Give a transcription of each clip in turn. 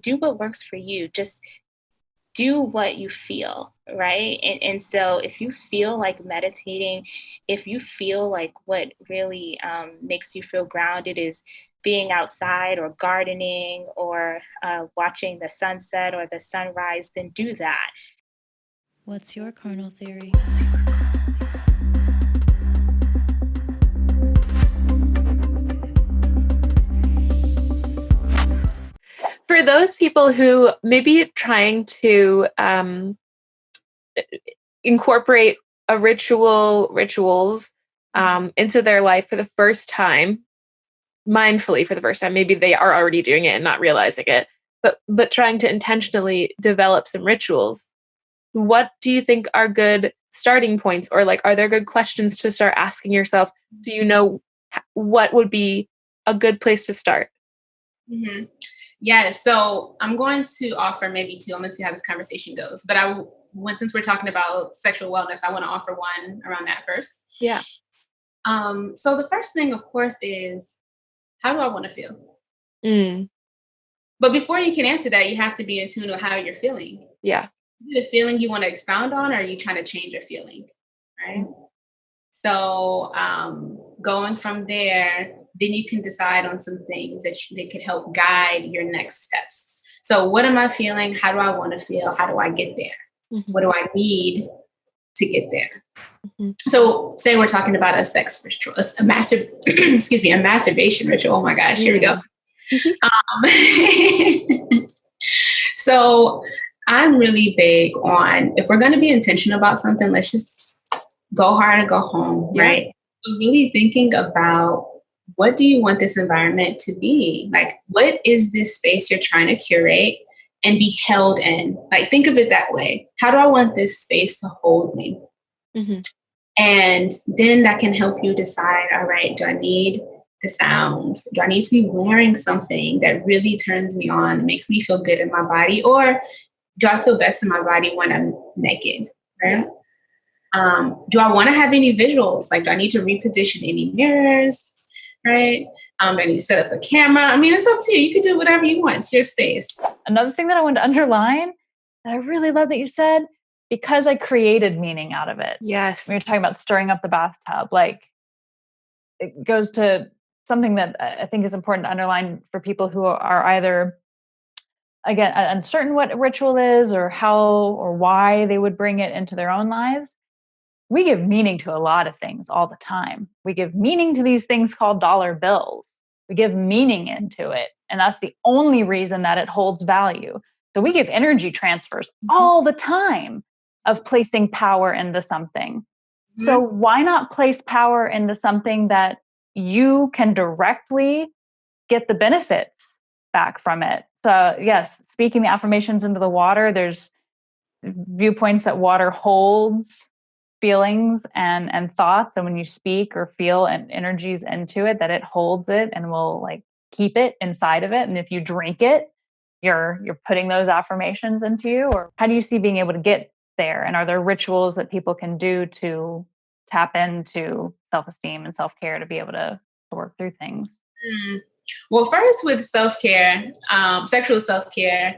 do what works for you. Just do what you feel, right? And so if you feel like meditating, if you feel like what really makes you feel grounded is being outside or gardening or watching the sunset or the sunrise, then do that. What's your carnal theory? For those people who may be trying to incorporate rituals into their life for the first time, mindfully for the first time, maybe they are already doing it and not realizing it, but trying to intentionally develop some rituals, what do you think are good starting points, or like, are there good questions to start asking yourself? Do you know what would be a good place to start? Mm-hmm. Yeah, so I'm going to offer maybe two. I'm going to see how this conversation goes. But since we're talking about sexual wellness, I want to offer one around that first. Yeah. So the first thing, of course, is how do I want to feel? But before you can answer that, you have to be in tune with how you're feeling. Yeah. Is it a feeling you want to expound on, or are you trying to change your feeling? Right. So going from there, then you can decide on some things that could help guide your next steps. So what am I feeling? How do I want to feel? How do I get there? Mm-hmm. What do I need to get there? Mm-hmm. So say we're talking about a sex ritual, a masturbation ritual. Oh my gosh, here we go. So I'm really big on, if we're going to be intentional about something, let's just go hard or go home, right? So really thinking about, what do you want this environment to be? Like, what is this space you're trying to curate and be held in? Like, think of it that way. How do I want this space to hold me? Mm-hmm. And then that can help you decide, all right, do I need the sounds? Do I need to be wearing something that really turns me on, makes me feel good in my body? Or do I feel best in my body when I'm naked, right? Yeah. Do I want to have any visuals? Like, do I need to reposition any mirrors, right? Do I need to set up a camera? I mean, it's up to you. You can do whatever you want. It's your space. Another thing that I wanted to underline that I really love that you said, because I created meaning out of it. Yes. We were talking about stirring up the bathtub. Like, it goes to something that I think is important to underline for people who are either, again, uncertain what a ritual is or how or why they would bring it into their own lives. We give meaning to a lot of things all the time. We give meaning to these things called dollar bills. We give meaning into it. And that's the only reason that it holds value. So we give energy transfers all the time of placing power into something. Mm-hmm. So why not place power into something that you can directly get the benefits back from it? So yes, speaking the affirmations into the water, there's viewpoints that water holds feelings and thoughts, and when you speak or feel and energies into it, that it holds it and will like keep it inside of it. And if you drink it, you're putting those affirmations into you. Or how do you see being able to get there? And are there rituals that people can do to tap into self-esteem and self-care to be able to work through things? Well, first with self-care, sexual self-care,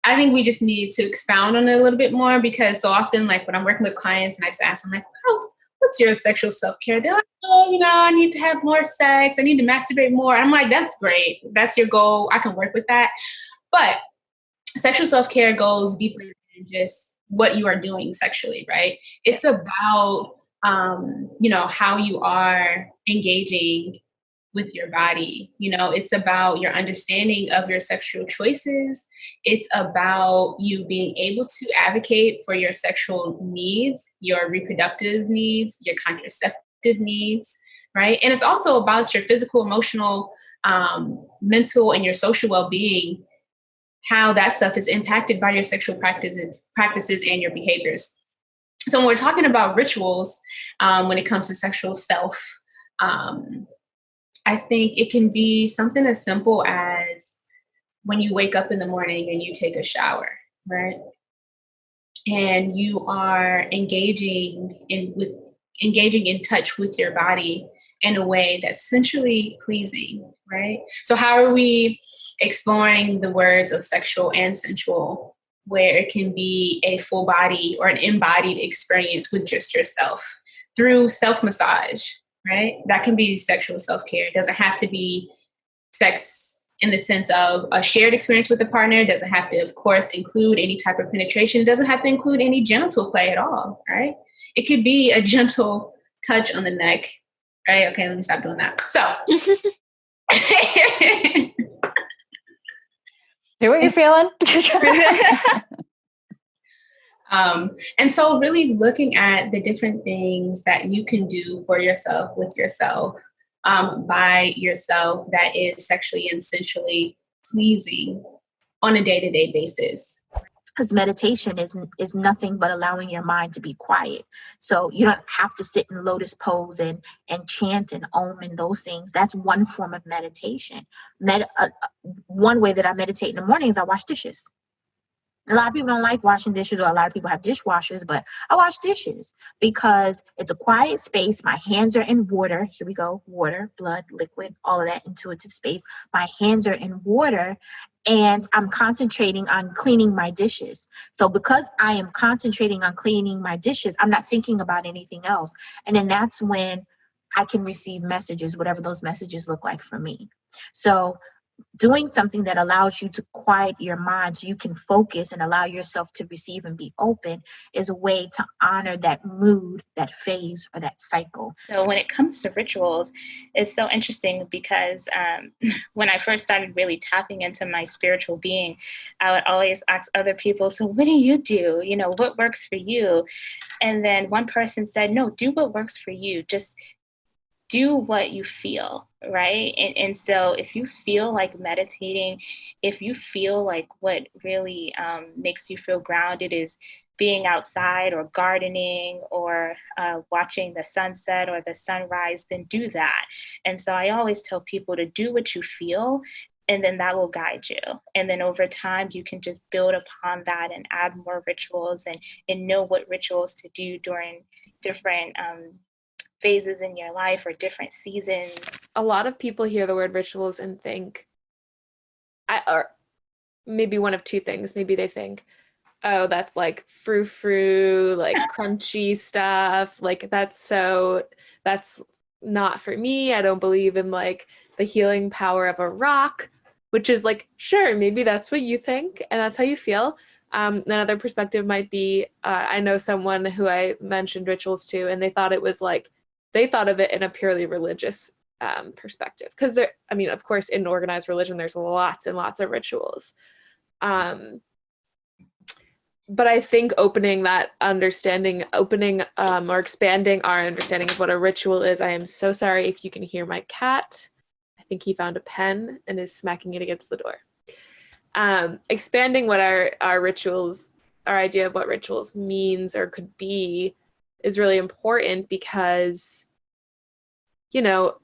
I think we just need to expound on it a little bit more, because so often, like when I'm working with clients and I just ask them, like, what's your sexual self-care? They're like, oh, I need to have more sex. I need to masturbate more. I'm like, that's great. That's your goal. I can work with that. But sexual self-care goes deeper than just what you are doing sexually, right? It's about, how you are engaging with your body. It's about your understanding of your sexual choices. It's about you being able to advocate for your sexual needs, your reproductive needs, your contraceptive needs, right? And it's also about your physical, emotional, mental, and your social well-being, how that stuff is impacted by your sexual practices and your behaviors. So when we're talking about rituals, when it comes to sexual self, I think it can be something as simple as when you wake up in the morning and you take a shower, right? And you are engaging in touch with your body in a way that's sensually pleasing, right? So how are we exploring the words of sexual and sensual, where it can be a full body or an embodied experience with just yourself through self-massage, right? That can be sexual self-care. It doesn't have to be sex in the sense of a shared experience with the partner. It doesn't have to, of course, include any type of penetration. It doesn't have to include any genital play at all, right? It could be a gentle touch on the neck, right? Okay, let me stop doing that. So. Do what you're feeling. And so really looking at the different things that you can do for yourself, with yourself, by yourself, that is sexually and sensually pleasing on a day-to-day basis. Because meditation is nothing but allowing your mind to be quiet. So you don't have to sit in lotus pose and chant and om and those things. That's one form of meditation. One way that I meditate in the morning is I wash dishes. A lot of people don't like washing dishes, or a lot of people have dishwashers, but I wash dishes because it's a quiet space. My hands are in water. Here we go. Water, blood, liquid, all of that intuitive space. My hands are in water and I'm concentrating on cleaning my dishes. So because I am concentrating on cleaning my dishes, I'm not thinking about anything else. And then that's when I can receive messages, whatever those messages look like for me. So doing something that allows you to quiet your mind so you can focus and allow yourself to receive and be open is a way to honor that mood, that phase, or that cycle. So when it comes to rituals, it's so interesting because when I first started really tapping into my spiritual being, I would always ask other people, so what do you do? You know, what works for you? And then one person said, no, do what works for you. Just do what you feel, right? And so if you feel like meditating, if you feel like what really makes you feel grounded is being outside or gardening or watching the sunset or the sunrise, then do that. And so I always tell people to do what you feel, and then that will guide you. And then over time, you can just build upon that and add more rituals and know what rituals to do during different phases in your life or different seasons. A lot of people hear the word rituals and think, or maybe one of two things. Maybe they think, oh, that's like frou-frou, like crunchy stuff. Like that's not for me. I don't believe in like the healing power of a rock, which is like, sure, maybe that's what you think and that's how you feel. Another perspective might be, I know someone who I mentioned rituals to, and they thought it was like, they thought of it in a purely religious perspective. Because of course, in organized religion, there's lots and lots of rituals. But I think opening that understanding, or expanding our understanding of what a ritual is. I am so sorry if you can hear my cat. I think he found a pen and is smacking it against the door. Expanding what our rituals, our idea of what rituals means or could be, is really important because, you know,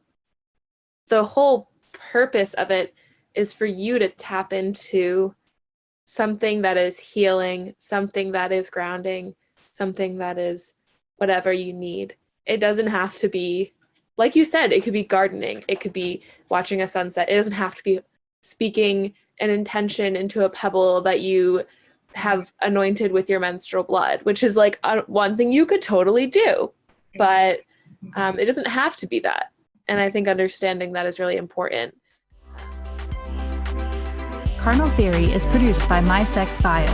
the whole purpose of it is for you to tap into something that is healing, something that is grounding, something that is whatever you need. It doesn't have to be, like you said, it could be gardening. It could be watching a sunset. It doesn't have to be speaking an intention into a pebble that you have anointed with your menstrual blood, which is like one thing you could totally do, but it doesn't have to be that. And I think understanding that is really important. Carnal Theory is produced by My Sex Bio,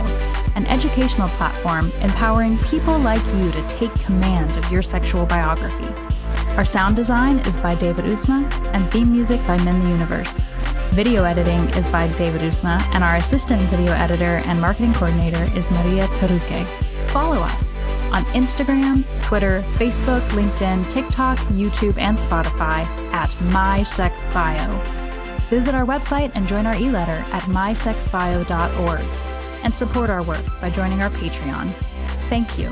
an educational platform empowering people like you to take command of your sexual biography. Our sound design is by David Usma, and theme music by Min the Universe. Video editing is by David Usma, and our assistant video editor and marketing coordinator is Maria Taruque. Follow us on Instagram, Twitter, Facebook, LinkedIn, TikTok, YouTube, and Spotify at My Sex Bio. Visit our website and join our e-letter at mysexbio.org, and support our work by joining our Patreon. Thank you.